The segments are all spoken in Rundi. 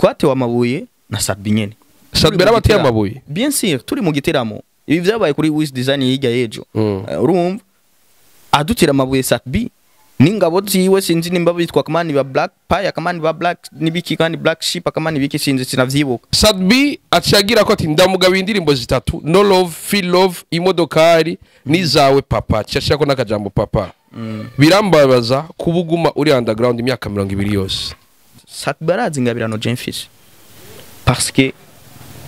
twatewe amabuye na satb nyene. Satb arabateye amabuye Bien sûr turi mu giteramo ibi vyabaye kuri Wish Design yiga yejo. Urumva adutira amabuye satb n'ingabo ziwe sinzi nimba bitwa kamani ba Black Pie kamani ba Black nibiki kandi Black Sheep kamani biki sinzi sinavyibuka. Satb acagira ko ati ndamugabo indirimbo zitatu No Love Feel Love imodokari nizawe papa cyashaka ko nakajambo papa. Birambabaza kubuguma uri underground imyaka 20 yose. Satb arazi ngabirano Jemfish parce que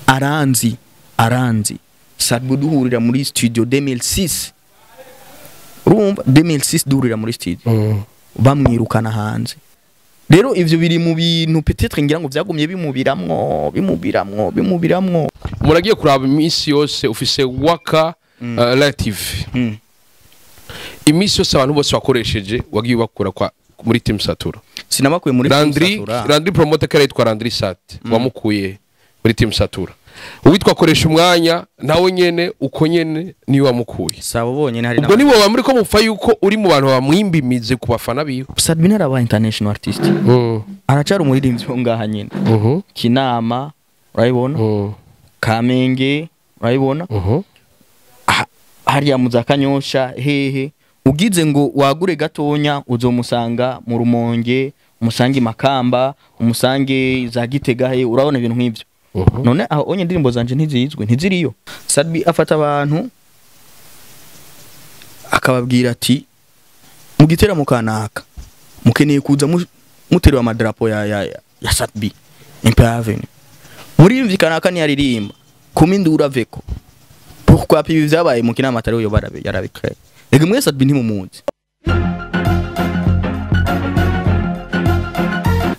aranzi Satb duhurira muri studio 2006. Urumva 2006 duhurira muri studio bamwirukana hanze. Rero ivyo biri mu bintu peut-être ngira ngo vyagumye bimubiramwo muragiye kuraba iminsi yose ufise waka relative iminsi yose abantu bose bakoresheje wagiye bakura kwa muri Team Satura. Sinabakuye muri Team Satura. Landry promoter kare yitwa Landry Sat wamukuye muri Team Satura. Uwitwa koresha umwanya nawe nyene uko nyene ni wamukuye. Sabo bonyene hari ubwo nibo bamuri ko mupfa yuko uri mu bantu bamwimbimize ku bafana biwe. Satb naraba international artist. Aracara umuririmbyi ngaha nyene. Kinama urayibona? Kamenge urayibona? Hariya muzakanyosha hehe ugize ngo wagure gatonya uzomusanga mu Rumonge, umusange Makamba, umusange za Gitega he urabona ibintu nk'ivyo. None aho onye ndirimbo zanje ntizizwe ntiziriyo. Satb afata abantu akababwira ati mu giteramo kanaka mukeneye kuza muterwa amadrapo ya Satb Empire muri mvi kanaka ni aririmba kumindura veko pourquoi pibi vyabaye mu kinama atari yo barabe yarabikre ege mwese Satb ntimumuzi.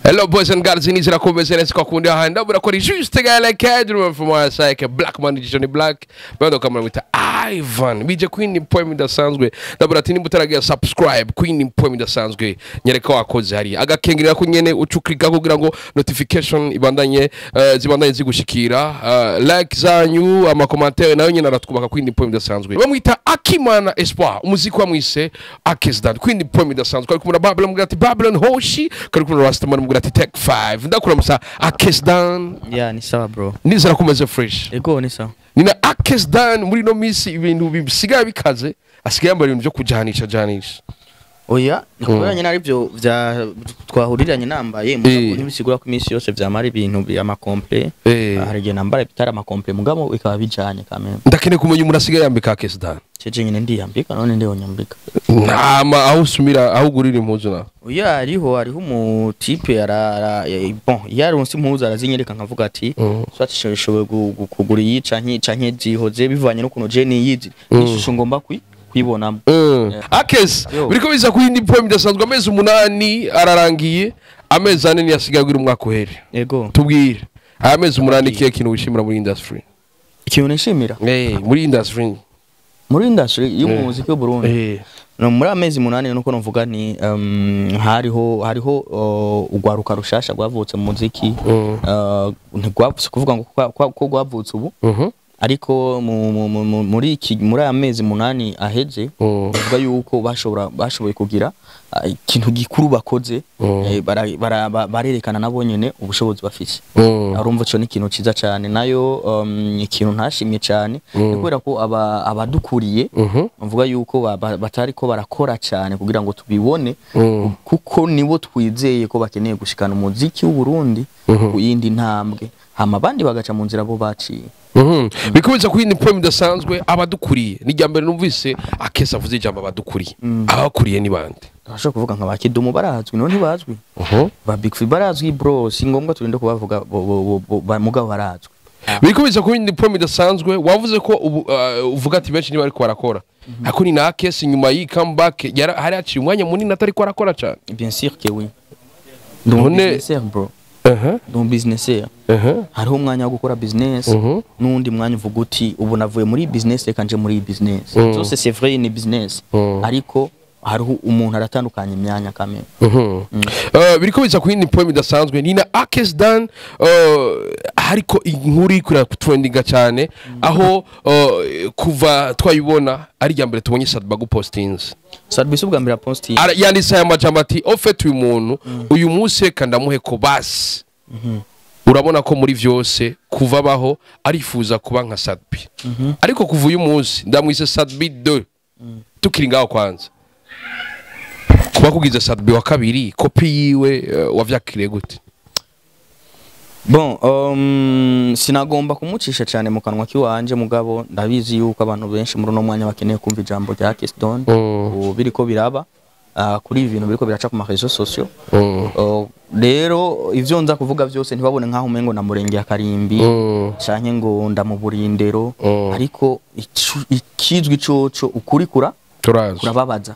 Hello boys and girls, inizira komeze nese kwa kundi ahanda burakora juste gale cadre from our side Black Man Johnny Black bado kamera wita Ivan bije Queen Point dasanzwe ndaburati nimbutaragira subscribe Queen Point dasanzwe nyereka wakoze hari agakengirira ko nyene ucuklika kugira ngo notification ibandanye zibandanye zigushikira like zanyu ama commentaire nayo nyene aratwubaka Queen Point dasanzwe bamwita Akimana Espoir umuziki wa mwise AKES DON Queen Point dasanzwe ari kumura Babylon mugati Babylon Hoshi kari kumura Rastaman mugati Tech 5 ndakura musa AKES DON. Yeah ni sawa bro nizera kumeze fresh ego ni sawa nina AKES DON muri no misi ibintu bisigaye bikaze asigaye mbari ibintu byo kujanisha oya nikoranye nari byo vya twahuriranye nambaye mugabo ntibisigura ko imisi yose vyamara ibintu bya makomple harige nambara bitara makomple mugabo bikaba bijanye kamera ndakene kumenya umurasigaye yambika AKES DON ceje nyine ndiyambika none ndeho nyambika nama aho usumira aho gurira impuzu na oya hariho umu type bon yaronse impuzu arazinyereka nkavuga ati swati showe kugura yica nke zihoze bivanye no kuno je ni yizi ishusho ngomba kwibonamo AKES biriko biza Queen Point dasanzwe amezi 8 ararangiye amezi 4 ni yasigagwira umwaka uhere yego tubwire amezi 8 kiye kintu wishimira muri industry ikintu nishimira muri industry y'umuziki w'u Burundi no muri amezi 8 nuko novuga ni hariho ugwaruka rushasha gwavutse mu muziki ntigwavutse kuvuga ngo ko gwavutse ubu ariko muri amezi 8 aheze uvuga yuko bashoboye kugira ikintu gikuru bakoze barerekana nabo nyene ubushobozi bafise arumva cyo ni ikintu ciza cyane nayo ikintu ntashimye cyane kubera ko abadukuriye mvuga yuko batari ko barakora cyane kugira ngo tubibone kuko nibo twizeye ko bakeneye gushikana umuziki w'u Burundi ku yindi ntambwe hama bandi bagaca mu nzira bo baciye bikubiza Queen Point dasanzwe abadukuriye ni ryambere numvise AKES avuze ijambo abadukuriye abakuriye ni bande ashaka kuvuga nka bakidumu barazwi none bazwi ba Big Free barazwi bro si ngombwa turinde kubavuga mugabo barazwi bikubiza Queen Point dasanzwe wavuze ko uvuga ati benshi niba ari ko barakora ako ni na AKES nyuma yi comeback hari aciye umwanya munini atari ko arakora cyane bien sûr que oui none bro don business hariho umwanya wo gukora business nundi mwanya uvuga uti ubu navuye muri business reka nje muri business zose c'est vrai ni business ariko hariho umuntu aratandukanye imyanya kamera biriko biza Queen Point dasanzwe ni na AKES DON hariko inkuru ikura trendinga cyane aho kuva twayibona ari ryambere tubonye Satb gupostinze Satb subwa mbere posting yanditse aya majambo ati ofete uyu muntu uyu munsi reka ndamuhe ko basi urabona ko muri vyose kuva baho arifuza kuba nka satb ariko kuva uyu munsi ndamwise satb 2 tukiri ngaho kwanza kuba kugize satb wa kabiri kopi yiwe wavyakiriye gute? Bon, sinagomba kumucisha cyane mu kanwa kiwanje mugabo ndabizi yuko abantu benshi muri no mwanya bakeneye kumva ijambo rya AKES DON biriko biraba kuri ibintu biriko biraca ku ma réseaux sociaux. Rero ivyo nza kuvuga byose ntibabone nkaho umengo na murenge ya Karimbi canke ngo ndamuburindero ariko ikizwi coco ukuri kurababaza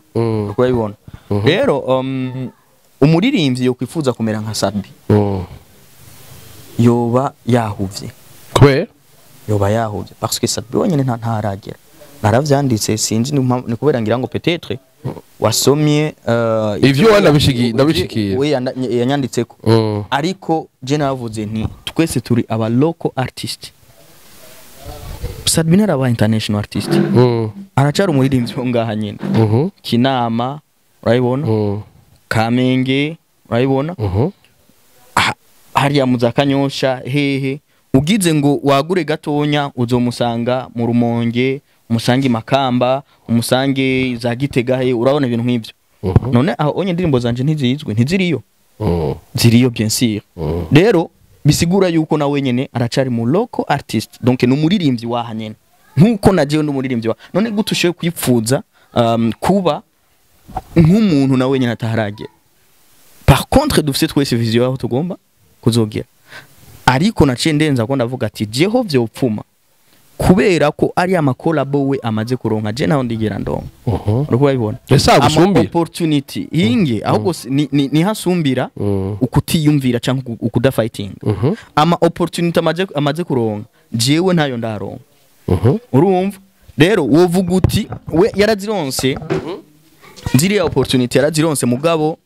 urabibona. Rero umuririmbyi yo kwifuza kumera nka satb yoba yahuvye kwe yoba yahuvye parce que satb wonyene ntaragera naravyanditse sinzi ni kubera ngira ngo peut-être wasomye ivyo ndabishikiye we yanyanditseko ariko je navuze nti twese turi aba local artist. Satb naraba international artist aracara umuririmbyi ngaha nyene Kinama urayibona Kamenge urayibona hariya muzakanyosha hehe ugize ngo wagure gatonya uzomusanga mu Rumonge umusangi Makamba umusange za Gitega he urabona ibintu nk'ibyo none aho onye ndirimbo zanje ntizizwe ntiziriyo ziriyo bien sûr. Rero bisigura yuko nawe nyene aracari mu local artist donc n'umuririmbyi waha nyene nkuko najewe n'umuririmbyi wa none gutushoye kwipfuza kuba nk'umuntu nawe nyene ataharage. Par contre dufite twese vision aho tugomba kuzogera ariko naciye ndenza ko ndavuga ati jeho vyopfuma kubera ko ari amakolabo we amaze kuronka je naho ndigera ndongo uriko babibona opportunity hinge ahubwo ni hasumbira ukutiyumvira canke ukudafighting ama opportunity amaze kuronka jewe ntayo ndaronka urumva. Rero wovuga uti we yarazironse ziriya opportunity yarazironse mugabo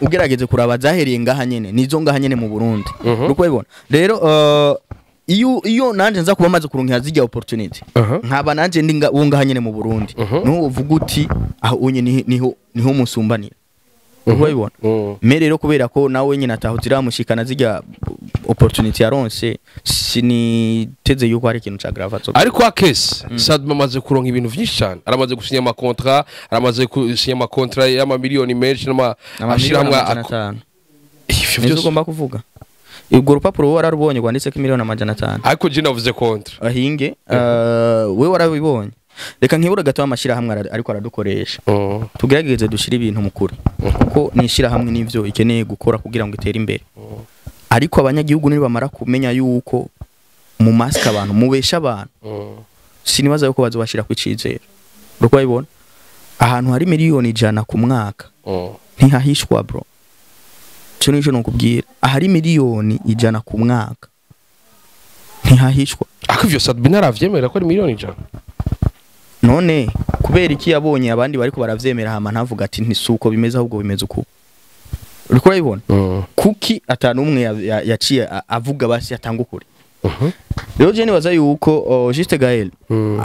ugerageze kuraba zahereye ngaha nyene nizo ngaha nyene mu Burundi uko bibona. Rero iyo nanje nza kuba maze kuronka zijya opportunity nkaba nanje ndi ngaha nyene mu Burundi no uvuga uti aho unye niho musumbanira uko bibona. Me rero kubera ko nawe nyene atahutira mushikana zijya opportunity yaronse siniteze yuko hari ikintu ca grave ariko AKES satb amaze kuronka ibintu vyinshi cyane aramaze gusinya ama contrat aramaze gusinya ama contrat y'ama miliyoni menshi n'ama ashiramwe ivyo byose ugomba kuvuga ubwo rupapuro wararubonye rwanditse ko miliyoni 500 ariko je navuze contrat ahinge we warabibonye. Reka nkibura gato amashira hamwe ariko aradukoresha tugerageze dushira ibintu mukuri kuko nishira hamwe n'ivyo ikeneye gukora kugira ngo itere imbere ariko abanyagihugu niba bamara kumenya yuko mu mask abantu mubesha abantu sinibaza yuko bazobashira ku icizero uko babibona. Ahantu hari miliyoni 100 ku mwaka ntihahishwa bro cyo nico nokubwira ahari miliyoni 100 ku mwaka ntihahishwa akivyo satb naravyemera ko ari miliyoni 100 none kubera iki yabonye abandi bariko baravyemera hama ntavuga ati ntisuko bimeze ahubwo bimeze uko uriko urabibona kuki atanu umwe yaciye avuga basi atanga ukuri. Rero je nibaza yuko juste Gael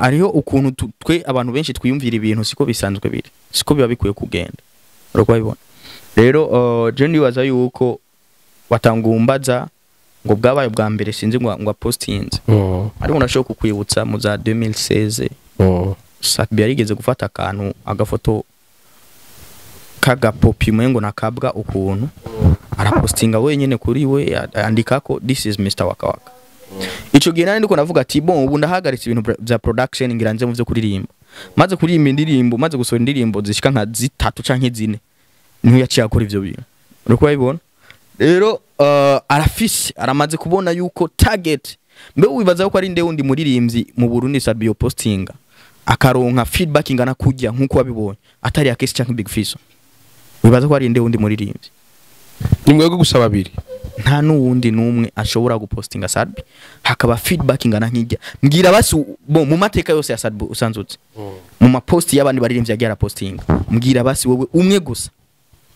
ariho ukuntu twe abantu benshi twiyumvira ibintu siko bisanzwe biri siko biba bikuye kugenda uriko urabibona. Rero je nibaza yuko watangumbaza ngo bwabaye bwa mbere sinzi ngo postinze ariko nashaka kukwibutsa mu za 2016 satb yarigeze gufata akantu agafoto kagapopi mwengo nakabwa ukuntu arapostinga wenyene kuri we andika ko this is Mr. Wakawaka. Ico gihe nari ndiko navuga ati bon ubu ndahagaritse ibintu bya production ngiranze mu byo kuririmba maze kuririmba indirimbo maze gusohora indirimbo zishika nka 3 canke 4 niho yaciye akora ivyo bintu uriko babibona. Rero arafise aramaze kubona yuko target mbe wibaza ko ari nde wundi muririmbyi mu Burundi satb yo postinga akaronka feedback ingana kujya nkuko wabibonye atari AKES canke Big Fiso wibaza ko ari nde wundi muririmbyi nimwego gusaba babiri nta nuwundi numwe ashobora gupostinga satb hakaba feedback ingana nkijya mbwira basi bo mu mateka yose ya satb usanzutse mu mapost y'abandi baririmbyi yagira postinga mbwira basi wowe umwe gusa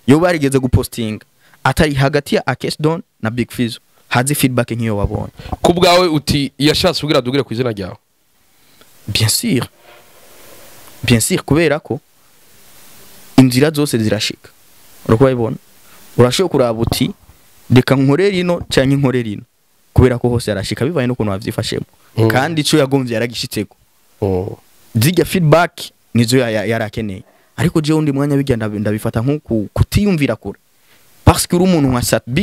yo barigeze gupostinga atari hagati ya AKES DON na Big Fiso hazi feedback nkiyo wabonye ku bwawe uti yashatse kugira dugire ku izina ryawe. Bien sûr kubera ko inzira zose zirashika uriko babibona urashobora kuraba uti reka nkore rino canke nkore rino kubera ko hose yarashika bivaye no kuntu wavyifashemo kandi ico yagomvye yaragishitseko zirya feedback nizo yarakeneye ariko je undi mwanya bigenda ndabifata nko kutiyumvira kure parce que uri umuntu nka satb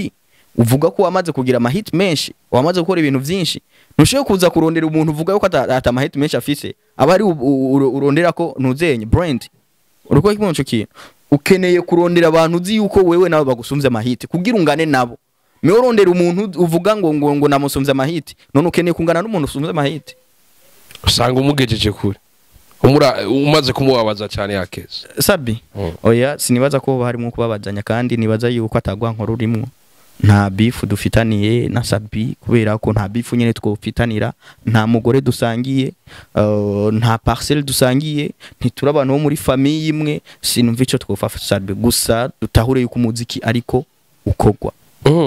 uvuga ko wamaze kugira ama hit menshi wamaze gukora ibintu vyinshi ntushoye kuza kurondera umuntu uvuga yuko ata ama hit menshi afise abari urondera ko ntuzenye brand uruko ikimonco kintu ukeneye kurondera abantu uzi yuko wewe nawe bagusumvye ama hit kugira ungane nabo mewe urondera umuntu uvuga ngo namusumvye ama hit none ukeneye kungana n'umuntu usumvye ama hit usanga umugejeje kure umaze kumubabaza cyane akeze sabi oya sinibaza ko harimo kubabazanya kandi nibaza yuko atagwa nkoro urimwo nta beef dufitaniye na sabi kubera ko nta beef nyene twofitanira nta mugore dusangiye nta parcelle dusangiye ntitura abantu bo muri famille imwe sinumva ico twofafa sabi gusa dutahure yuko umuziki ariko ukogwa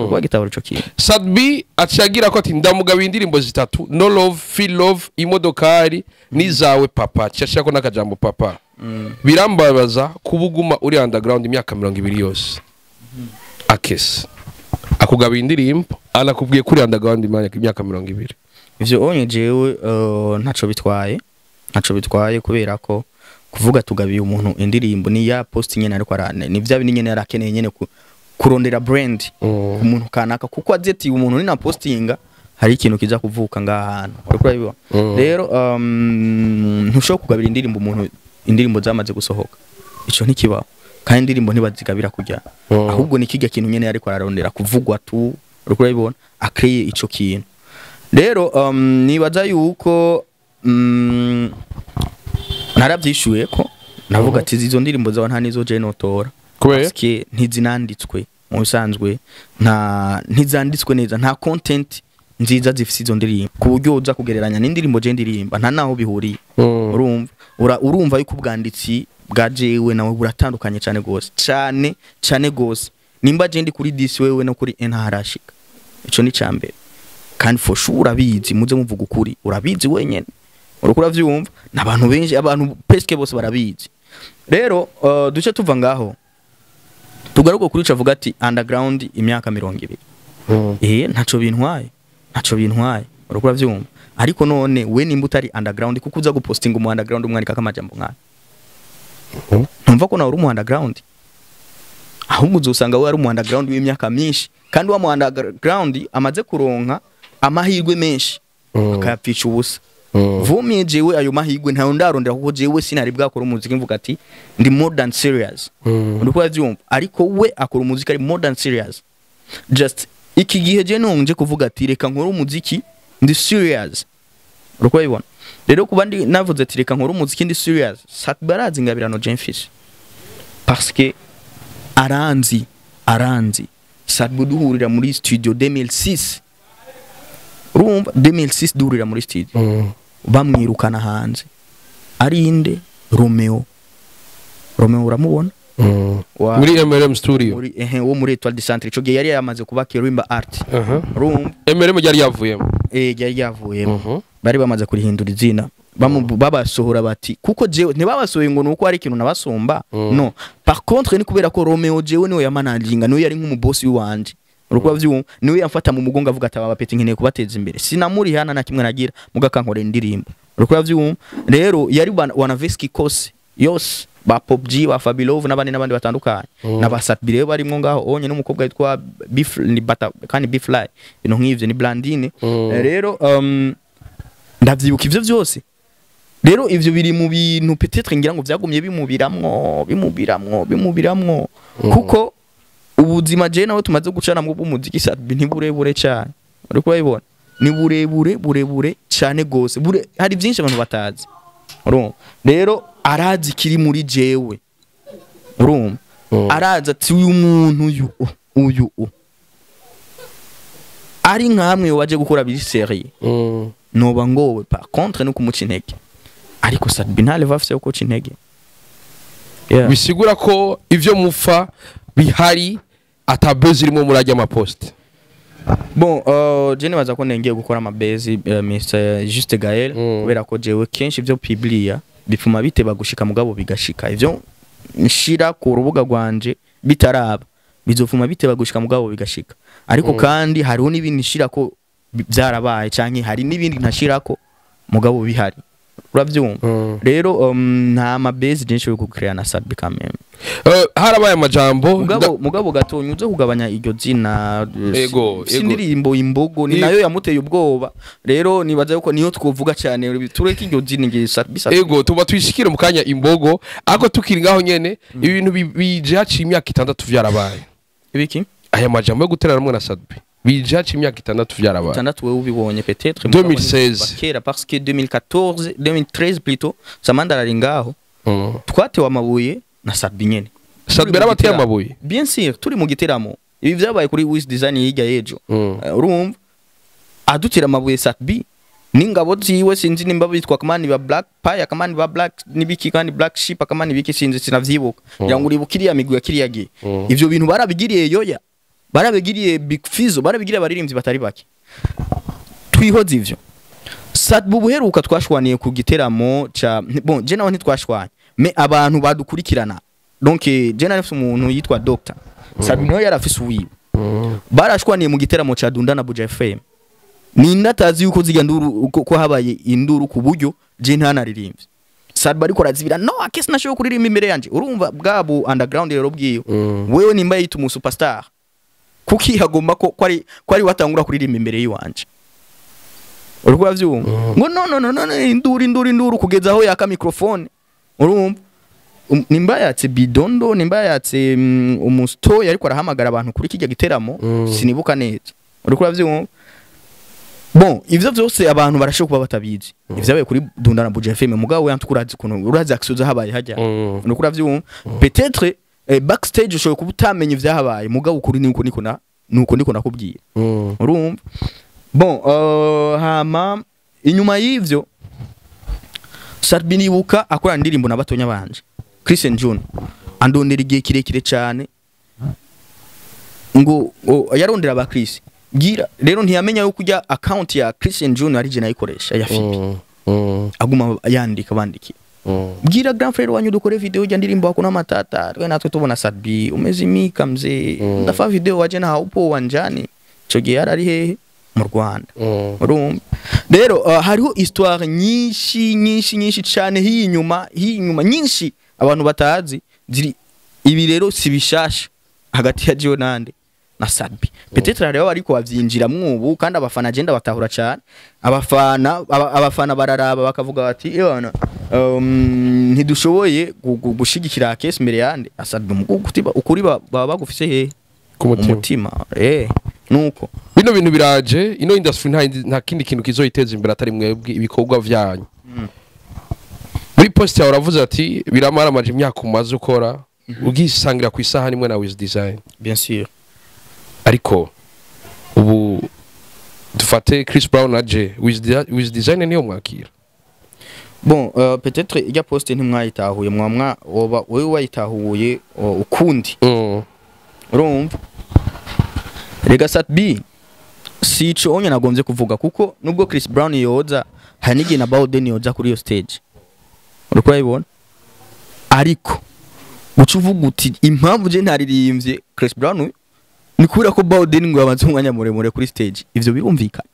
kwa gitabo cyo kintu Sadbi acagira ko ati ndamugaba indirimbo zitatu no love feel love imodokari nizawe papa cyashaka ko nakajambo papa birambabaza kubuguma uri underground imyaka 20 yose akes akugaba indirimbo anakubwiye kuri underground imyaka 20 ivyo onye jewe ntaco bitwaye kubera ko kuvuga tugabiye umuntu indirimbo ni ya post nyene ariko arane ni vya nyene yarakeneye nyene kurondera brand umuntu kanaka kuko azeti umuntu ni na postinga hari ikintu kiza kuvuka ngahantu uriko biba rero ntushoka kugabira indirimbo umuntu indirimbo zamaze gusohoka ico ntikibaho kandi indirimbo ntibazigabira kujya ahubwo nikijya kintu nyene ariko ararondera kuvugwa tu uriko bibona akreye ico kintu rero nibaza yuko naravyishuye ko navuga ati izo ndirimbo zawe nta nizo je notora Parce ntizinanditswe mu bisanzwe ntizanditswe neza nta content nziza zifite izo ndirimbo ku buryo uza kugereranya n'indirimbo je ndirimba nta naho bihuriye urumva yuko ubwanditsi bwa jewe nawe buratandukanye cyane gose nimba je ndi kuri disi wewe no kuri ntarashika ico ni cyambere kandi for sure urabizi muze muvuga ukuri urabizi wenyene urukura vyumva nabantu benshi abantu peske bose barabizi rero duce tuva ngaho tugaruko kuri cavuga ati underground imyaka 20 ntaco bintwaye urukura vyumva ariko none we nimba utari underground kuko uza gupostinga mu underground umwandika kamajambo nkana ntumva ko nawe uri mu underground ahubwo uzosanga we ari mu underground w'imyaka myinshi kandi wa mu underground amaze kuronka amahirwe menshi akayapfica ubusa vumye jewe ayo mahirwe ntayo ndarondera kuko jewe sinari bwakora umuziki mvuga ati ndi more than serious uriko avyumva ariko we akora umuziki ari more than serious just iki gihe je nonje kuvuga ati reka nkora umuziki ndi serious uriko bibona rero kubandi navuze ati reka nkora umuziki ndi serious satbarazi ngabirano Jemfis parce que aranzi satbu duhurira muri studio 2006 urumva 2006 duhurira muri studio bamwirukana hanze ari inde Romeo uramubona muri MRM studio wo muri Etoile du Centre ico gihe yari yamaze kuba Kerimba Art urumva MRM yari yavuyemo yari yavuyemo bari bamaze kurihindura izina babasohora bati kuko jewe ntibabasohoye ngo nuko ari ikintu nabasomba no par contre ni kubera ko Romeo jewe niwe yamanaginga niwe yari nk'umubosi wanje urukuba vyumva niwe yamfata mu mugongo avuga ati abapeti nkeneye kubateza imbere sinamuri hana na kimwe nagira mugakankore indirimbo urukuba vyumva rero yari wanaveski kose yose ba Pop G ba Fabilov n'abandi batandukanye n'abasatbire barimwo ngaho onye n'umukobwa yitwa Beef ni bata kandi Beefly ino nk'ivyo ni Blandine rero ndavyibuka ivyo vyose rero ivyo biri mu bintu peut-être ngira ngo vyagumye bimubiramwo kuko ubuzima je nawe tumaze gucana mu bumuziki satbi ntiburebure cyane uriko bayibona ni burebure cyane gose hari byinshi abantu batazi urumva rero arazi kiri muri jewe urumva araza ati uyu muntu uyu ari nkamwe waje gukora biri série noba ngowe par contre no kumuca intege ariko satbi ntale vafise uko intege bisigura ko ivyo mufa bihari atabezi irimo murajya amapost bon je nibaza ko nengeye gukora amabezi Mr Juste Gaël kubera ko jewe kenshi ivyo publia bifuma biteba gushika mugabo bigashika ivyo nshira ku rubuga rwanje bitaraba bizofuma biteba gushika mugabo bigashika ariko kandi hariho n'ibindi nshirako byarabaye canke hari n'ibindi ntashirako mugabo bihari uravyumva rero nta mabase jenshi yo gukreana na satb kameme harabaye amajambo mugabo gatonye uze kugabanya iryo zina ego sindirimbo imbogo ni nayo yamuteye ubwoba rero nibaza yuko niyo twovuga cyane tureke iryo zina ngiye satb ego tuba twishikira mu kanya imbogo ako tukiri ngaho nyene ibintu bije haci imyaka 6 vyarabaye ibiki aya majambo yo guteranamwe na satb bije haci imyaka 6 vyarabaye 6 wewe ubibonye peut-être 2016 kera parce que 2013 plutôt samandara ringaho twatewe amabuye na satb nyene satb arabateye amabuye bien sûr turi mu giteramo ibi vyabaye kuri Wish Design yiga yejo urumva adutira amabuye satb n'ingabo ziwe sinzi nimba bitwa kamani ba Black Pie kamani ba Black nibiki kandi Black Sheep kamani biki sinzi sinavyibuka yangu uribukiriya migwi ya kiriya gihe ivyo bintu barabigiriye yoya barabigiriye Big Fizzo barabigiriye abaririmbyi batari bake twihoze ivyo satb buheruka twashwaniye ku giteramo ca bon je naho ntitwashwanye me abantu badukurikirana donc je nafise umuntu yitwa Dr satb no yarafise uwiwe barashwaniye mu giteramo ca Dunda na Buja FM ni ndatazi yuko ziga nduru ko habaye induru ku buryo je ntanaririmbye satb ariko razibira no akesi nashoye kuririmba imbere yanje urumva bwabo underground rero bwiyo wewe nimba yita umu superstar kuki hagomba ko ari watangura kuririmba imbere yiwanje urwa vyumva ngo no induru kugeza aho yaka microphone urumva nimba yatse bidondo nimba yatse umusto yariko arahamagara abantu kuri kijya giteramo sinibuka neza urwa vyumva bon ivyo vyose abantu barashobora kuba batabizi ivyabaye kuri Dunda na Buja FM mugabo we antukurazi kuno urazi akisuza habaye hajya urwa vyumva peut-être backstage ushoboye kuba utamenye ivyahabaye mugabo ukuri nuko ndiko nakubwiye urumva bon hama inyuma y'ivyo satb nibuka akora ndirimbo nabatonya banje Christian John andondera igihe kirekire cyane ngo yarondera ba Chris gira rero ntiyamenya yuko kujya account ya Christian John ari je nayikoresha ya FIP aguma yandika bandiki gira grand frère wanyu dukore video ya ndirimbo hakuna matata we natwe tubona satb umezimika mzee ndafa video waje na haupo wanjani choge yarari hehe mu Rwanda urumva rero hariho histoire nyinshi cyane hinyuma nyinshi abantu batazi ziri ibi rero sibishasha hagati ya Jio nande na satb peut-être rero ariko bavyinjira mwubu kandi abafana agenda batahura cyane abafana bararaba bakavuga bati ebana ntidushoboye gushigikira akesi mbere yande satb mukutiba ukuri baba bagufise he ku mutima nuko bino bintu biraje ino industry nta kindi kintu kizoyiteza imbere atari mwebwe ibikorwa vyanyu muri post yawe uravuze ati biramara amaje imyaka umaze ukora ugisangira ku isaha nimwe na Wish Design bien sûr ariko ubu dufate Chris Brown aje Wish Design niyo mwakira bon peut-être ijya post ntimwayitahuye mwamwa oba wewe wayitahuye ukundi urumva rega satb sico onye nagombye kuvuga kuko nubwo Chris Brown yoza hanige na Bowden yoza kuri yo stage uriko yibona ariko ucuvuga uti impamvu je ntaririmbye Chris Brown ni kubera ko Bowden ngo yabanze umwanya muremure kuri stage ivyo birumvikana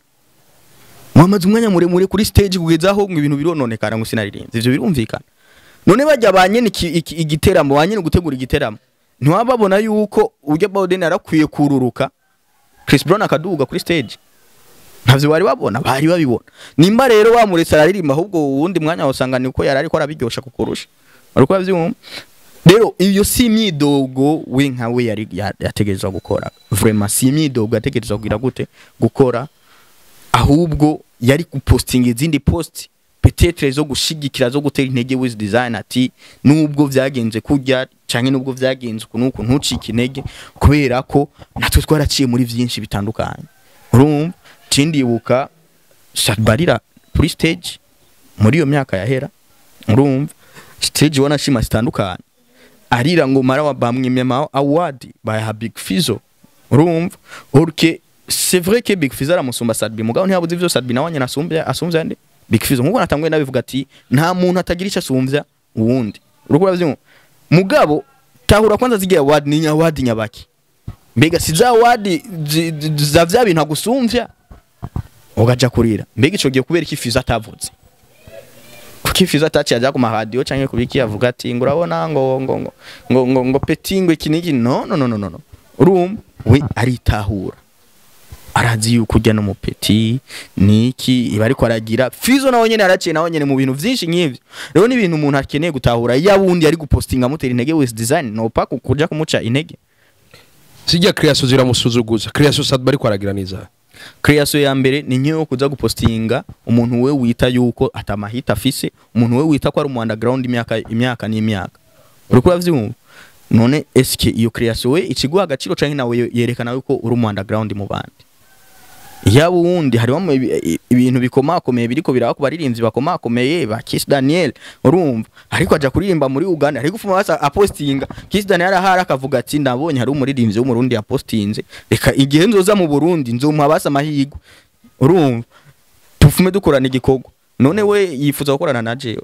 mwamaze umwanya muremure kuri stage kugezaho ngo ibintu birononekana ngo sinaririmbye ivyo birumvikana none bajya banyene igiteramo banyene gutegura igiteramo ntwababona yuko ujya Bowden arakwiye kururuka Chris Brown akaduga kuri stage ntavyo bari babona bari babibona nimba rero wamuretse araririmba ahubwo uwundi mwanya wasanga niko yarari ko arabiryosha kukurusha ariko bavyumva rero iyo si imyidogo we nkawe yari yategerezwa gukora vraiment si imyidogo yategerezwa kugira gute gukora ahubwo yari gupostinga izindi post peut-être zo gushigikira zo gutera intege Wish Design ati nubwo vyagenze kujya canke nubwo vyagenze kunuko ntucike intege kubera ko natwe twaraciye muri vyinshi bitandukanye urumva cindibuka satbarira kuri stage muri iyo myaka yahera urumva stage wana shima zitandukanye arira ngo mara wa bamwimye award by Big Fizzo urumva orke c'est vrai que Big Fizzo aramusumba satb mugabo ntiyabuze ivyo satb nawanye asumvya ande Big Fizzo nkuko natangwe nabivuga ati nta muntu atagira icyo asumvya uwundi urukura byo mugabo tahura kwanza zigiye award ni award nyabaki mbega si za award za vya bintu agusumvya ugaja kurira mbega ico giye kubera iki Fizo atavuze kuko Fizo ataciye aja ku ma radio canke kubiki avuga ati ngo urabona ngo petingo ikiniki no urum we aritahura arazi yuko ujya no mu peti niki iba ariko aragira Fizo nawe nyene araciye nawe nyene mu bintu vyinshi nk'ivyo rero ni ibintu umuntu akeneye gutahura yabundi ari gupostinga mutera intege wese design no pa kuja kumuca intege sijya creation ziramusuzuguza creation satb ariko aragira niza creation ya mbere ni nyo kuza gupostinga umuntu we wita yuko atamahita afise umuntu we wita ko ari mu underground imyaka n'imyaka uriko uravyumva none eske iyo creation we ikiguha agaciro canke nawe yerekana yuko uri mu underground mu bandi yabo wundi hariho ibintu bikomakomeye biriko biraba ku baririmvyi bakomakomeye ba Kiss Daniel urumva ariko aja kuririmba muri Uganda ariko ufuma basa apostinga Kiss Daniel ahara akavuga ati ndabonye hari umuririmbyi wo mu Burundi apostinze reka igihe nzoza mu Burundi nzompa basa amahigwe urumva tufume dukorana igikorwa none we yifuza gukorana na jewe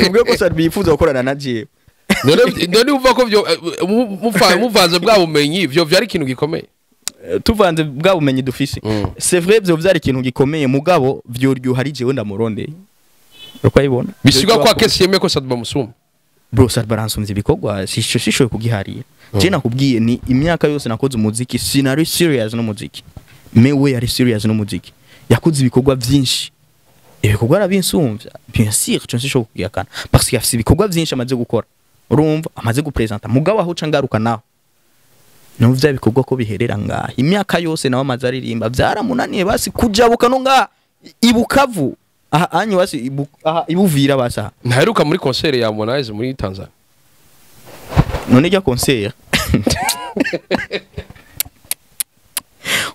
ubwo ko Satb yifuza gukorana na jewe none uva ko byo muvanze bwa bumenyi ivyo vyari ikintu gikomeye tuvanze bwa bumenyi dufise c'est vrai byo vyari ikintu gikomeye mugabo vyoryo hari jewe ndamurondeye uko ayibona bisigwa kwa kesi yeme ko Satb musuma bro Satb baransumvye ibikorwa sishoye kugiharira je nakubwiye ni imyaka yose nakoze umuziki sinari serious no muziki mewe yari serious no muziki yakoze ibikorwa vyinshi ibikorwa arabinsumvya bien sûr cyo sishoye kugiyakana parce que afise ibikorwa vyinshi amaze gukora urumva amaze gupresenta mugabo aho cangaruka naho no vya bikorwa ko biherera ngaha imyaka yose nawe amaze aririmba vyaramunaniye basi kujabuka no ngaha ibukavu aha anyu basi ibuvira basa ntaheruka muri concert ya Harmonize muri Tanzania none rya concert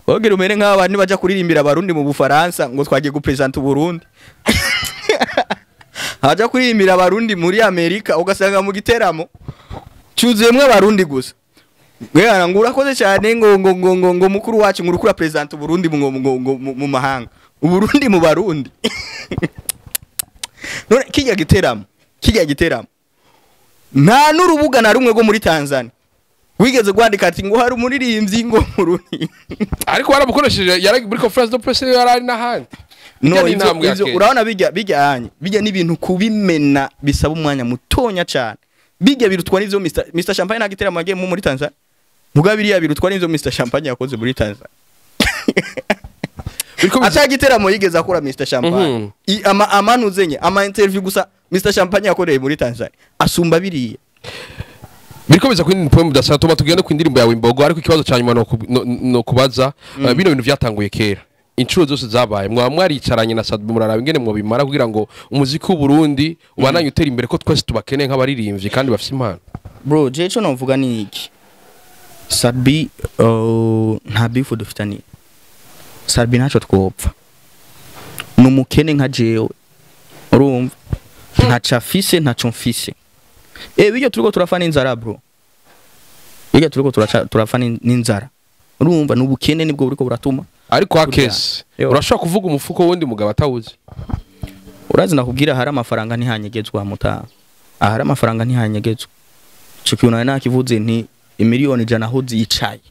ogera umere nk'abandi baja kuririmbira abarundi mu Bufaransa ngo twagiye gupresenta Burundi haja kuririmbira abarundi muri Amerika ugasanga mu giteramo cyuzuyemwe abarundi gusa Gwana ngurakoze cyane ngo mukuru wacu ngurukura president Burundi mu mahanga Uburundi mu Barundi none kijya giteramo nta nurubuga na rumwe go muri Tanzania wigeze gwandika ati ngo hari umuririmbyi ngo Burundi ariko waramukoresheje yari muri conference de presse yarari nahandi no ivyo urabona bijya n'ibintu kubimena bisaba umwanya mutonya cyane bijya birutwa n'ivyo Mr Champagne nagiteramo agiye muri Tanzania mugabiriya birutwa n'ivyo Mr Champagne yakoze muri Tanzania atagiteramo yigeze akora Mr Champagne amanuzenye ama interview gusa Mr Champagne yakoreye muri Tanzania asumba biriye Birikomeza kwindi poem da satoma tugende kwindirimbo yawe imbogo ariko ikibazo cyanyuma no kubaza bino bintu byatanguye kera inshuro zose zabaye mwaricaranye na Satb muraraba ingene mwo bimara kugira ngo umuziki w'u Burundi ubananye utera imbere ko twese tubakene nk'abaririmbyi kandi bafite impano bro je cyo novuga ni iki Satb nta bifu dufitani Satb ntaco twopfa numukene nka jewe urumva ntaca afise ntaco mfise bijya turiko turafana inzara bro bijya turiko turafana n'inzara urumva n'ubukene nibwo buriko buratuma ariko akes urashaka kuvuga umufuko wundi mugabo atawuzi urazi nakubwira hari amafaranga ntihanyegezwa muta hari amafaranga ntihanyegezwa cyo cyuna nakivuze nti imiliyoni jana ho zicaye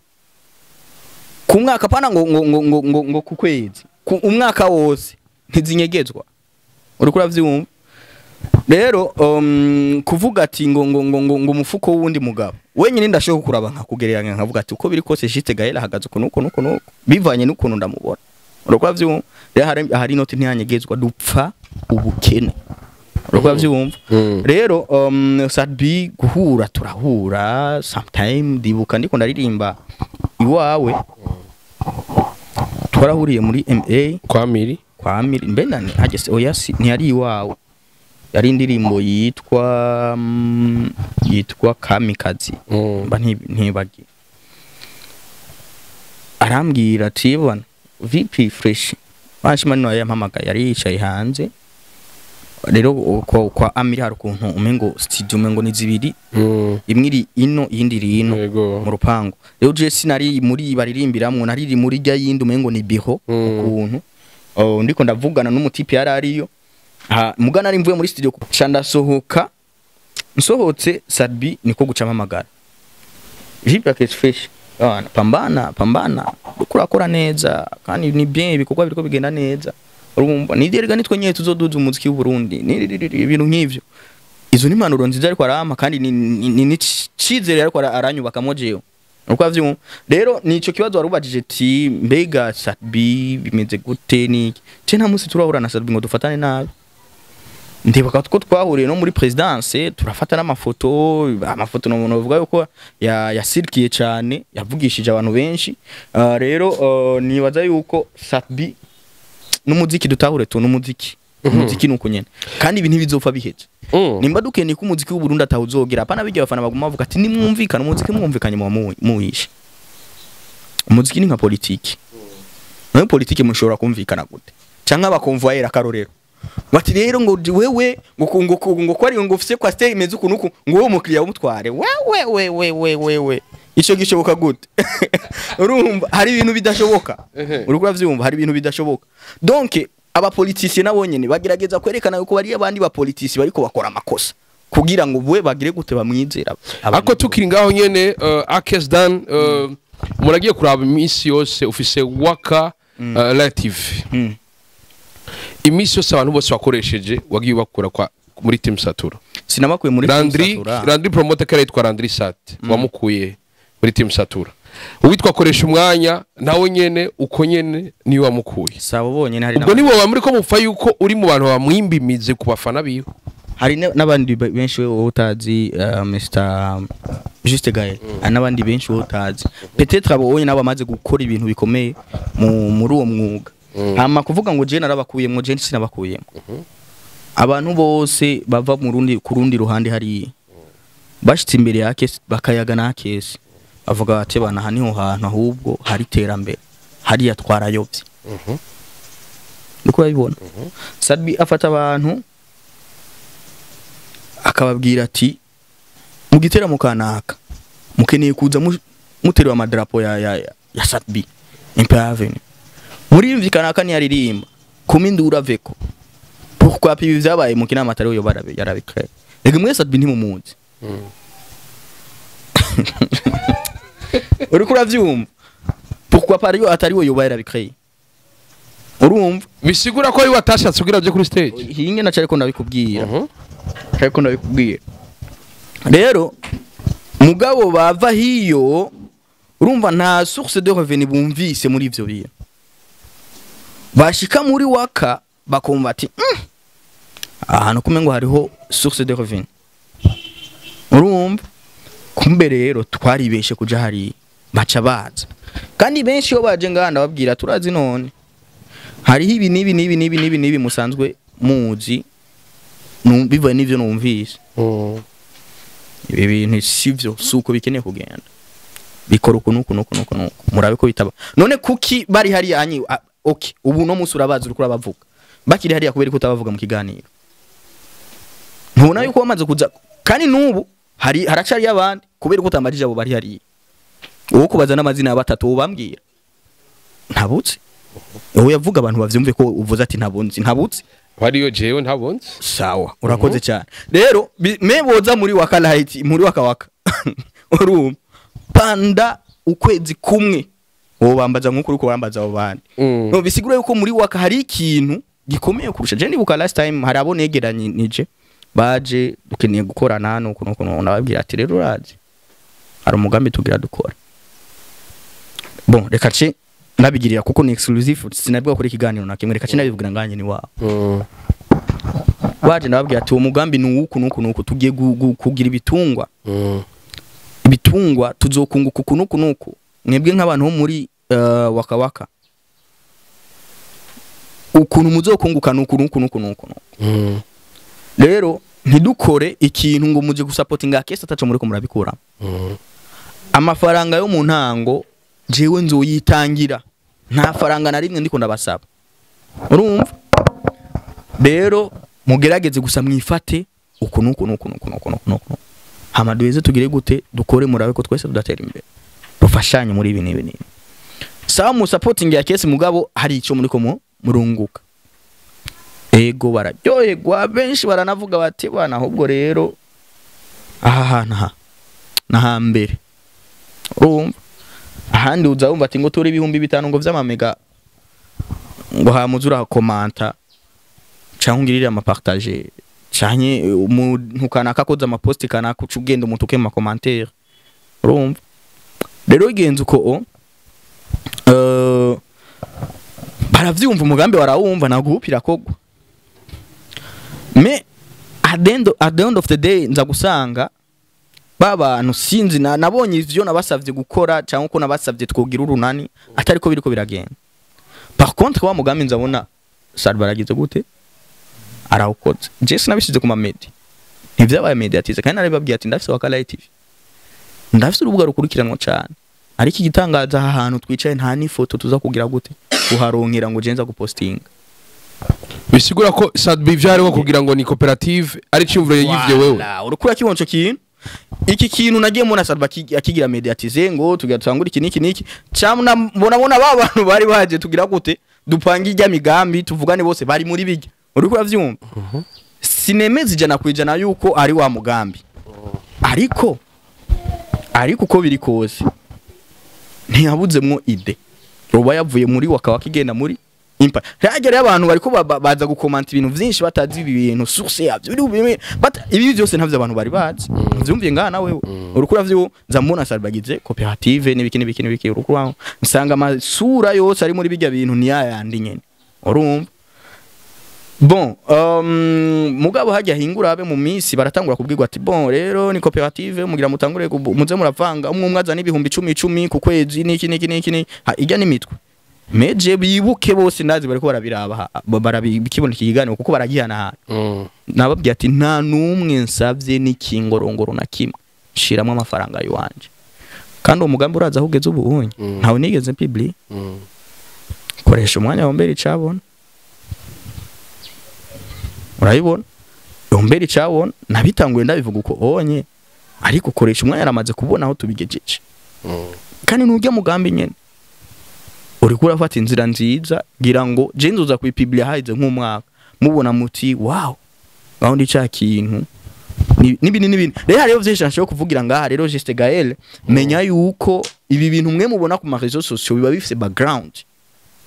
ku mwaka pana ngo ku kwezi umwaka wose ntizinyegezwa uriko uravyumva rero kuvuga ati ngo umufuko wundi mugabo wenyine ndashaka kuraba nkakugereranya nkavuga ati uko biri kose shite gaela hagaze kunuko bivanye n'ukuntu ndamubona urokwa vyumva rero hari noti ntiyanyegezwa dupfa ubukene urokwa vyumva rero Satb guhura turahura sometime dibuka ndiko ndaririmba iwawe twarahuriye muri MA kwa miri mbendane hagese oyasi ntiyari iwawe yari indirimbo yitwa Kamikazi mba ntibagi arambwira ati bana VP fresh bashimani no yampamagaye yari yicaye hanze rero kwa Amiri hari ukuntu umengo studio umengo ni zibiri imwe iri ino yindi iri ino mu rupango rero je sinari muri baririmbiramwe nariri muri rya yindi umengo ni biho ukuntu ndiko ndavugana n'umutipe yari ariyo mugana ari mvuye muri studio canda sohoka nsohotse Satb niko guca mpamagara jipe akes fresh pambana kurakora neza kandi ni bien ibikorwa biriko bigenda neza urumva niderega nitwe nyeye tuzoduza umuziki w'u Burundi ibintu nk'ivyo izo ni manuro nziza ariko arama kandi ni cizere ariko aranyubaka mojeyo uko avyumva rero nico kibazo warubajije ati mbega satb bimeze gute ni je nta musi turahura na satb ngo dufatane nabi ndibuka ko twahuriye no muri presidence turafata n'amafoto no bavuga yuko yasirkiye cyane yavugishije abantu benshi rero nibaza yuko satb n'umuziki dutahure tu n'umuziki umuziki nuko nyene kandi ibintu bizopfa biheze nimba dukeneye ko umuziki w'u Burundi atawuzogera apana bijya abafana baguma bavuga ati nimwumvikana umuziki mwumvikanye muwishe umuziki ni nka politiki nayo politiki mushobora kumvikana gute canke abakonvoyera akarorero bati rero ngo wewe ngo kwari ngo ufise kwa stay imeze ukunuku ngo uwo mukiriya umutware wewe ico gishoboka gute urumva hari ibintu bidashoboka uriko uravyumva hari ibintu bidashoboka donc aba politiciens nabo nyene bagerageza kwerekana yuko bari abandi ba politiciens bariko bakora amakosa kugira ngo bwe bagire gute bamwizera ako tukiri ngaho nyene AKES DON muragiye kuraba imisi yose ufise waka live imisi yose abantu bose bakoresheje wagiye bakura kwa muri team Satura sinabakuye muri team Satura Landry promoter kare yitwa Landry Sat wamukuye muri team Satura uwitwa koresha umwanya nawe nyene uko nyene ni wamukuye sabo bonyene hari ubwo nibo bamuri ko mupfa yuko uri mu bantu bamwimbimize ku bafana biwe hari n'abandi benshi wewe utazi Mr Juste Gael n'abandi benshi wewe utazi peut-être abo onye nabo bamaze gukora ibintu bikomeye muri uwo mwuga hama kuvuga ngo je narabakuyemo je sinabakuyemo abantu bose bava mu kurundi ruhande hari bashitse imbere ya AKES bakayaga na AKES avuga bati bana haniho hantu ahubwo hari terambere hari yatwarayobye nuko babibona satb afata abantu akababwira ati mu giteramo kanaka mukeneye kuza muterwa amadrapo ya satb impave muri imvikana kani yaririmba kumindura veko pourquoi puis vyabaye mu kinama atari yo yarabikre ege mwese satb ntimumuzi uriko uravyumva pourquoi pariyo atari yo yoba yarabikre urumva bisigura ko watashatse kugira je kuri stage hinge na cyariko ndabikubwira cyariko ndabikubwira rero mugabo bava hiyo urumva nta source de revenu bumvise muri ivyo bintu bashika muri waka bakumva ati ahantu kumengo hariho source de revenu urumva kumbe rero twaribeshe kuja hari baca baza kandi benshi yo baje nganda babwira turazi none hariho ibi nibi musanzwe muzi biva n'ivyo numvise ibi bintu sivyo suko bikeneye kugenda bikora ukuntu murabe ko bitaba none kuki bari hari anyi okay ubu no musi urabazi uriko urabavuga bakiri hari yakubera ko utabavuga mu kiganiro ntubona yuko bamaze kuza kandi nubu haracari yabandi kubera ko utamajije abo bari hari uwo kubaza n'amazina y'abatatu ubambwira ntabutse uwo yavuga abantu bavyumve ko uvuze ati ntabutse wariyo jewe ntabonze sawa urakoze cyane rero meboza muri waka light muri waka urumva panda ukwezi kumwe uwo bambaza nk'uko uriko bambaza abo bandi no bisigura yuko muri waka hari ikintu gikomeye kurusha je ndibuka last time hari abo negeranye nije baje dukeneye gukorana nuko nababwira ati rero urazi hari umugambi tugira dukora bon reka ce nabigirira kuko ni exclusive sinabwa kuri kiganiro nakimwe reka ce nabivugira nganye ni wabo baje nababwira ati uwo mugambi nuko tugiye kugira ibitungwa ibitungwa tuzokunguka kunuku mwebwe nk'abantu ho muri waka ukuntu muzokunguka nuku rero ntidukore ikintu ngo muje gusupportinga AKES ataco muri ko murabikura amafaranga yo mu ntango jewe nzoyitangira nta faranga na rimwe ndiko ndabasaba urumva rero mugerageze gusa mwifate ukuntu hamaduweze tugire gute dukore murabe ko twese tudatera imbere dufashanye muri ibi nibi sawa mu supporting ya AKES mugabo hari ico muri ko murunguka ego bararyoherwa benshi baranavuga bati bana ahubwo rero aha hantu na hambere urumva ahandi uza wumva ati ngo turi ibihumbi 5 ngo vy'amamega ngo hamuzura komanta cyangwa ngirire amapartage cyanye umuntu kanaka koza amapost kanaka ucugenda umuntu ke ma commentaire urumva rero igenze uko baravyumva umugambi warawumva nagupira kogwa me at the end of the day nza gusanga babantu sinzi nabonye ivyo nabasavye gukora cyangwa uko nabasavye twogira urunani atari ko biriko biragenda par contre wa mugambi nzabona Salva aragize gute arawukoze Jesse nabishize ku mamedi ivyabaye mediatize kandi naribabwiye ati ndafise wakala TV ndafise urubuga rukurikiranwa cyane ariko igitangaza aha hantu twicaye nta ni foto tuza kugira gute uharonkera ngo jenza gupostinga bisigura ko satb vyariho kugira ngo ni cooperative ari cyumvuro yivye wewe urukura kibonco kintu iki kintu nagiye mona Salva akigira mediatize ngo tugatangura iki niki cyamuna mbona babantu bari baje tugira gute dupanga ijya migambi tuvugane bose bari muri bijya uriko vyumva sinemeze ijana kwijana yuko ari wa mugambi ariko uko biri kose ntiyabuzemwo ide roba yavuye muri waka wakigenda muri impa ragere abantu bariko baza gukomanta ibintu vyinshi batazi ibintu source yavyo ibi byose ntavyo abantu bari bazi vyumviye ngaha nawe urukura vyo nzamubona Salbagize cooperative n'ibiki urukura nsanga amasura yose ari muri bijya bintu ni yayandi nyene urumva bon mugabo hajya hingura abe mu misi baratangura kubwirwa ati bon rero ni cooperative mugira mutangure muze muravanga umwe azana ibihumbi 10 ku kwezi niki ijya n'imitwe meje bibuke bose ndazi bariko barabiraba barabikibona ikiganiro kuko baragihana nababwiye ati nta numwe nsavye n'ikingorongoro na kimwe shiramo amafaranga yanje kandi umugambi uraza hugeze ubunye ntawe nigeze public koresha umwanya wa mbere icabona urayibona yombere icabona nabitanguye ndabivuga uko onye ariko koresha umwanya aramaze kubona aho tubigejeje kandi nujya mugambi nyene uriko urafata inzira nziza gira ngo je nzoza kubipublia haize nk'umwaka mubona muti wow aho ndi ca kintu nibini rero hariyo vyinshi nashobora kuvugira ngaha rero Juste Gaël menya yuko ibi bintu mwe mubona ku ma réseaux sociaux biba bifise background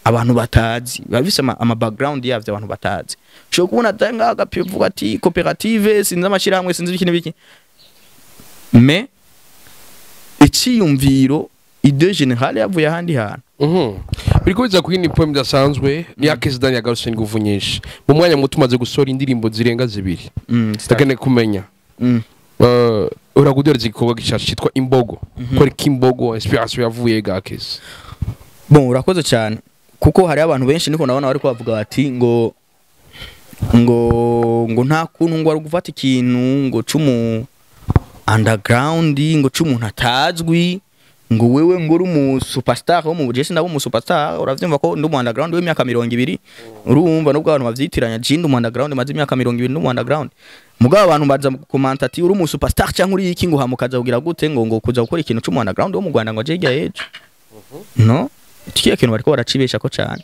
abantu batazi bafise ama background yavyo abantu batazi cyo kubona tanga agapivuga ati cooperative sinza amashiramwe sinzi biki mais iciyumviro idée générale yavuye handi hana birikubiza kwini poem dasanzwe ni AKES DON yagarutse ingufu nyinshi mu mwanya muto umaze gusora indirimbo zirenga 2 stakane kumenya uragudera igikorwa gishaje cyitwa imbogo ko kimbogo inspiration yavuye ga AKES bon urakoze cyane kuko hari abantu benshi niko nabona bari kubavuga bati ngo nta kuntu ngo ari gufata ikintu ngo cumu underground ngo cumuntu atazwi ngo wewe ngo uri mu superstar ho mu Jesse ndabo mu superstar uravyumva ko ndi mu underground w'imyaka 20 urumva nubwo abantu bavyitiranya jindi mu underground maze imyaka 20 ndi mu underground mugabo abantu baza comment ati uri mu superstar cyangwa uri iki ngo hamukaza kugira gute ngo kuza gukora ikintu cyo mu underground wo mu Rwanda ngo jega ejo no tikiye kintu bariko baracibesha ko cyane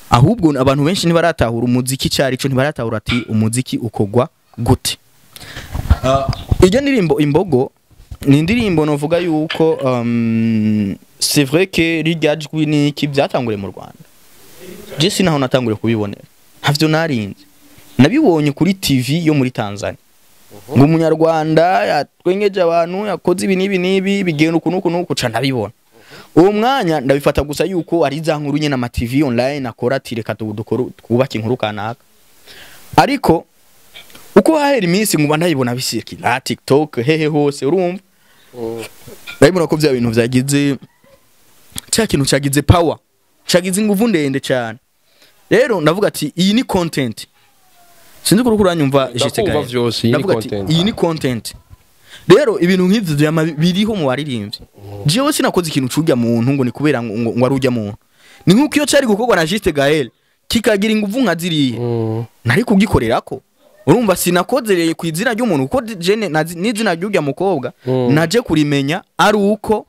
ahubwo abantu benshi ntibaratahura umuziki cyari cyo ntibaratahura ati umuziki ukogwa gute iyo ndirimbo imbogo ni indirimbo novuga yuko c'est vrai que rijajwi ni iki byatangure mu Rwanda Jesse naho natangure kubibonera ntavyo narinze nabibonye kuri TV yo muri Tanzania ngo umunyarwanda yatwengeje abantu yakoze ibi nibi bigenda ukuntu ca nabibona uwo mwanya ndabifata gusa yuko ari za nkuru nyene na TV online akora ati reka twubake inkuru kanaka ariko uko hahera iminsi nguba ndayibona bisirikira TikTok hehe hose urumva ndabibona ko bya bintu vyagize cya kintu cyagize power cyagize inguvu ndende cyane rero ndavuga ati iyi ni content sinzi ko uranyumva Juste Gaël ndavuga ati iyi ni content rero ibintu nk'ivyo biriho mu waririmbye jewe sinakoze ikintu cujya muntu ngo ni kubera ngo arujya muntu ni nkuko iyo cyari gukorwa na Juste Gaël kikagira inguvu nka ziriye nari kugikorerako urumva sinakozereye ku izina ry'umuntu uko jene n'izina ry'ujya mukobwa naje kurimenya ari uko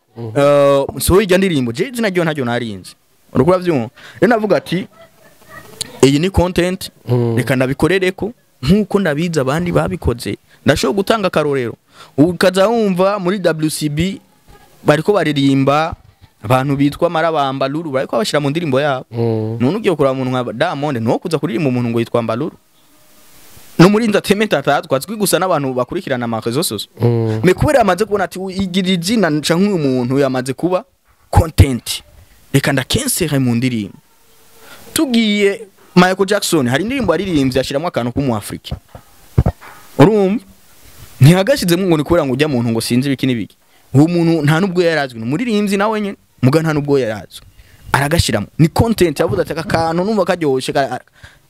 so ijya ndirimbo je izina ryo ntajyo narinze urukura vyumva rero navuga ati iyi ni content reka ndabikorereko nkuko ndabiza abandi babikoze ndashobora gutanga karorero ukaza wumva muri WCB bariko baririmba abantu bitwa Marabamba Lulu bariko bashira mu ndirimbo yabo none ugiye kuraba umuntu nka Diamond no kuza kuririmba umuntu ngo yitwa Mbalulu no muri entertainment atatwazwi gusa n'abantu bakurikirana amarezo soso me kubera amaze kubona ati igira izina nca nk'uyu muntu yamaze kuba content reka ndakensere mu ndirimbo tugiye Michael Jackson hari indirimbo aririmbye ashiramo akantu ku mu Afrika urumva ntihagashizemo ngo ni kubera ngo ujya muntu ngo sinzi biki nibiki uwo muntu nta nubwo yarazwi umuririmbyi nawe nyene muga nta nubwo yarazwi aragashiramo ni content yavuze ati akantu numva karyoshe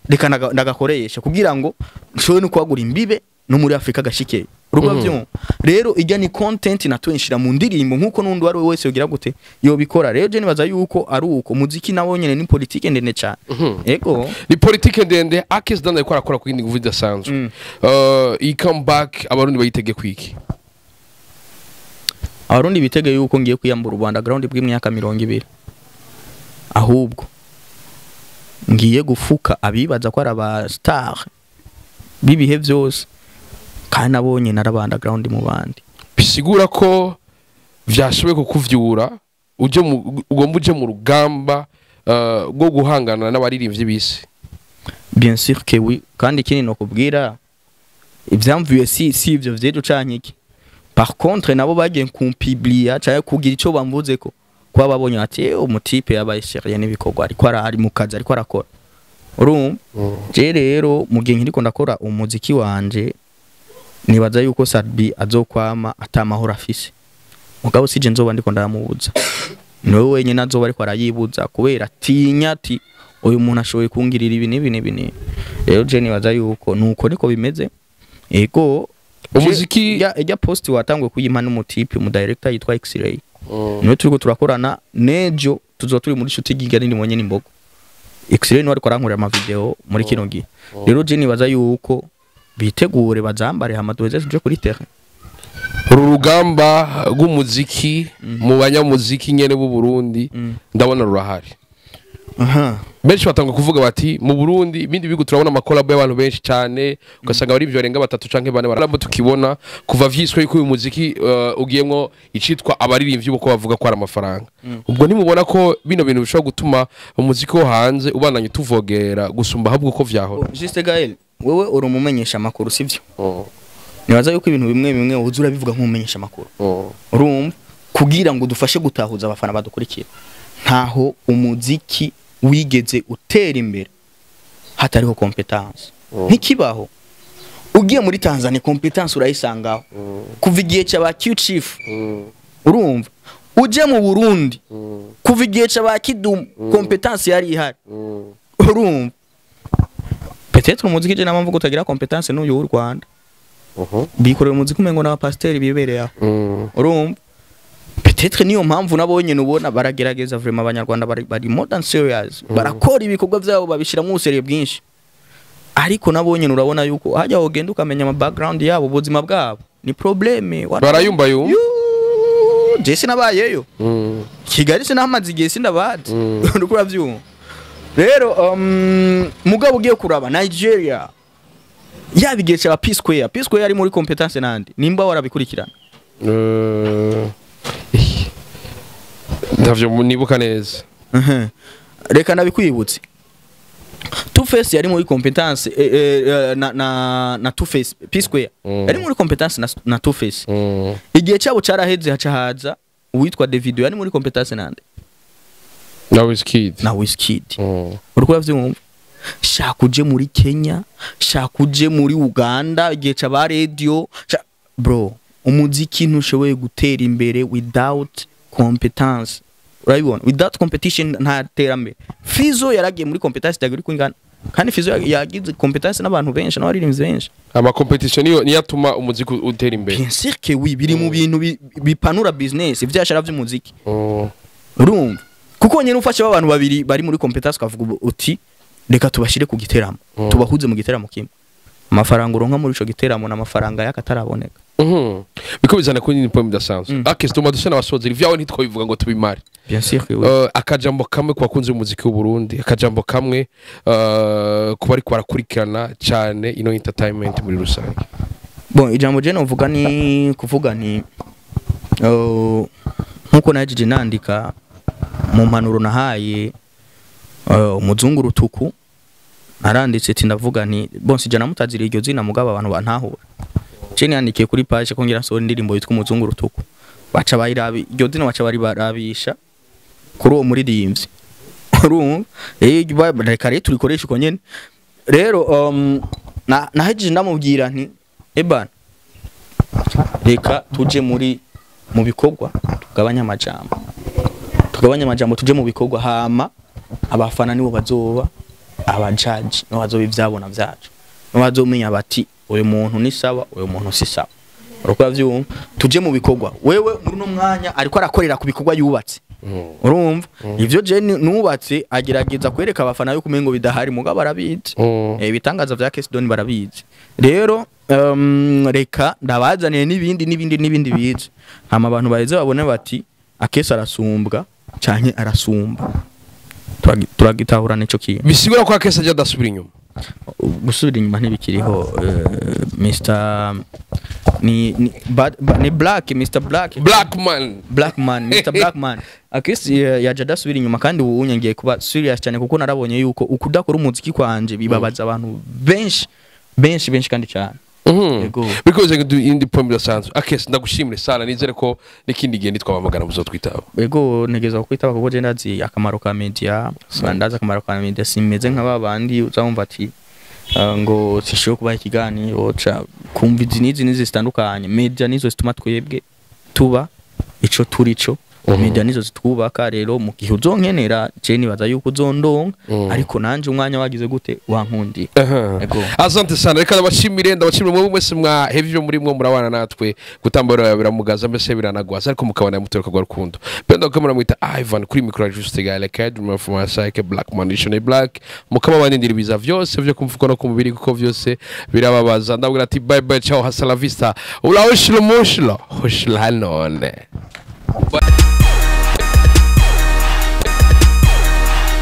reka ndagakoresha kugira ngo nshobore no kwagura imbibe no muri Afrika gashike ruba byo rero ijya ni content natwenshira mu ndirimbo nkuko nundi wari wese yogira gute yo bikora rero je nibaza yuko ari uko muziki nawo nyene ni politique ndende cyane ego ni politique ndende AKES DON ariko arakora ku yindi nguvu idasanzwe i come back abarundi bayitege kwiki abarundi bitege yuko ngiye kuyambura Rwanda ground bw'imyaka 20 ahubwo ngiye gufuka abibaza ko ari aba star bibihe byose kandi nabonye narabanda ground mu bandi bisigura ko vyashoboye kukuvyura ugomba uje mu rugamba rwo guhangana n'abaririmbyi bisi bien sûr que oui kandi kini no kubwira ivyamvuye si ivyo vyejo cankiki par contre nabo bagiye kumpublier cyangwa kugira ico bamvuze ko kwa babonye ati umutipe yabaye serieux n'ibikorwa ariko ari mu kazi ariko arakora urumva je rero mu gihe nkiriko ndakora umuziki wanje nibaza yuko satb azokwama atamahoro afise mugabo sije nzoba ndiko ndaramubuza no wenyine azoba ariko arayibuza kubera tinya ati uyu muntu ashoboye kungirira ibi nibi rero je nibaza yuko nuko niko bimeze ego umuziki ya post watangwe kuyima n'umutipe mu director yitwa X-Ray niwe turiko turakorana nejo tuzoturi muri shoot giga nini mwenye nimbogo X-Ray no ariko arankorera ama video muri kino gihe rero je nibaza yuko bitegure bazambare hamaduze tuje kuri terrain urugamba rw'umuziki mu banyamuziki nyene b'u Burundi ndabona rurahari benshi batanga kuvuga bati mu Burundi ibindi bigo turabona amakolabo y'abantu benshi cyane ugasanga bari byo renga batatu canke bane barabo tukibona kuva vyiswe yuko uyu muziki ugiyemwo icitwa abaririmbyi uko bavuga ko ari amafaranga ubwo nimubona ko bino bintu bishobora gutuma umuziki wo hanze ubandanye tuvogera gusumba ahubwo ko vyahora Juste Gael wewe uri umumenyesha makuru sivyo nibaza yuko ibintu bimwe uzura bivuga nk'umumenyesha makuru urumva kugira ngo dufashe gutahuza abafana badukurikira ntaho umuziki wigeze utera imbere hatariho competence ntikibaho ugiye muri Tanzania competence urayisangaho kuva igihe cy'aba Q-Chief urumva uje mu Burundi kuva igihe cy'aba Kidum competence yari ihari urumva peut-être umuziki je namvuga utagira competence n'uyu w'u Rwanda bikorera umuziki umengo na pasteur bibereye aho urumva peut-être niyo mpamvu nabonye nubona baragerageza vraiment abanyarwanda bari more than serious barakora ibikorwa byabo babishira mu seriye bwinshi ariko nabonye urabona yuko hajya ogenda ukamenya ama background yabo ubuzima bwabo ni probleme barayumba yo Jesse nabayeyo Kigali se namaze igihe sindabazi ndukura vyumva rero mugabo ugiye kuraba Nigeria yabigesha P Square ari muri competence nandi nimba warabikurikirana ndavyo munibuka neza reka nabikwibutse Two Face yari muri competence na Two Face P Square yari muri competence na Two Face igihe cyabo caraheze haca haza uwitwa Davido yari muri competence nande na Wizkid uriko yavyumva shakuje muri Kenya shakuje muri Uganda igihe cy'aba radio bro umuziki ntushoboye gutera imbere without competence urabibona without competition nta terambere Fizo yaragiye muri competence daguri kwingana kandi Fizo yagize competence n'abantu benshi n'abaririmbyi benshi ama competition niyo yatuma umuziki utera imbere bien sûr que oui biri mu bintu bipanura business ivyashara vy'umuziki urumva kuko nyene ufashe abantu babiri bari muri competence kavuga uti reka tubashire ku giteramo tubahuze mu giteramo kimwe amafaranga uronka muri ico giteramo n'amafaranga yakataraboneka biko bizana ko ni point dasanzwe AKES DON madusha n'abasozi vyawe ntitwo bivuga ngo tubimare bien sûr que oui akajambo kamwe kwa kunze umuziki w'u Burundi akajambo kamwe kuba ari kwarakurikirana cyane ino entertainment muri rusange bon ijambo je novuga ni kuvuga ni nkuko naje nandika mu mpanuro nahaye umuzungu rutuku naranditse ati ndavuga nti bonse jana mutazira iryo zina mugaba abantu bantahura cene yandikiye kuri page ko ngira so indirimbo yitwa umuzungu rutuku baca bayirabi iryo zina baca bari barabisha kuri uwo muririmbyi reka rero turikoresha uko nyene rero nahejeje ndamubwira nti ebana reka tuje mu bikorwa tugabanya amajambo tuje mu bikorwa hama abafana nibo bazoba abajaji no bazoba ivyabona vyacu no bazomenya bati uyu muntu ni sawa uyu muntu si sawa urukwa vyumva tuje mu bikorwa wewe muri no mwanya ariko arakorera ku bikorwa yubatse urumva ivyo je nubatse agerageza kwereka abafana yo kumengo bidahari mugabo arabizi ibitangaza vya AKES DON barabizi rero reka ndabazaniye n'ibindi bizi hama abantu baheze babone bati AKES arasumbwa canke arasumba turagitahura nico kiye bisigura ko AKES ajya dasubira inyuma gusubira inyuma ntibikiriho Mr ni Black Mr Blackman Mr Blackman AKES yaje dasubira inyuma kandi ubu unyangiye kuba serious cyane kuko narabonye yuko ukudakora umuziki kwanje bibabaza abantu benshi kandi cyane because in the point of sense AKES ndagushimire sana nizere ko n'ikindi gihe nitwabamagana muzo twitaba yego negeza kwitaba kuko je ndazi akamaro ka media ndaza akamaro ka media simeze nk'ababandi uzamva ati ngo sisho kuba ikiganiro ca kumva izinizi zitandukanye media nizo zituma twebwe tuba ico turico media nizo zitwubaka rero mu gihe uzonkenera je nibaza yuko uzondonga ariko nanje umwanya wagize gute wankundi yego asante sana reka ndabashimire mwe mwese mwa hevyo muri mwo murabana natwe gutambara biramugaza mbese biranagwaza ariko mukabana mutoka gwa rukundo pendo kamera mwita Ivan kuri micro juste gale cadre from Asake Black Mandation Black mukaba banindira biza vyose vyo kumfuko no kumubiri kuko vyose birababaza ndabwira ati bye bye ciao hasta la vista ula ushlo mushlo none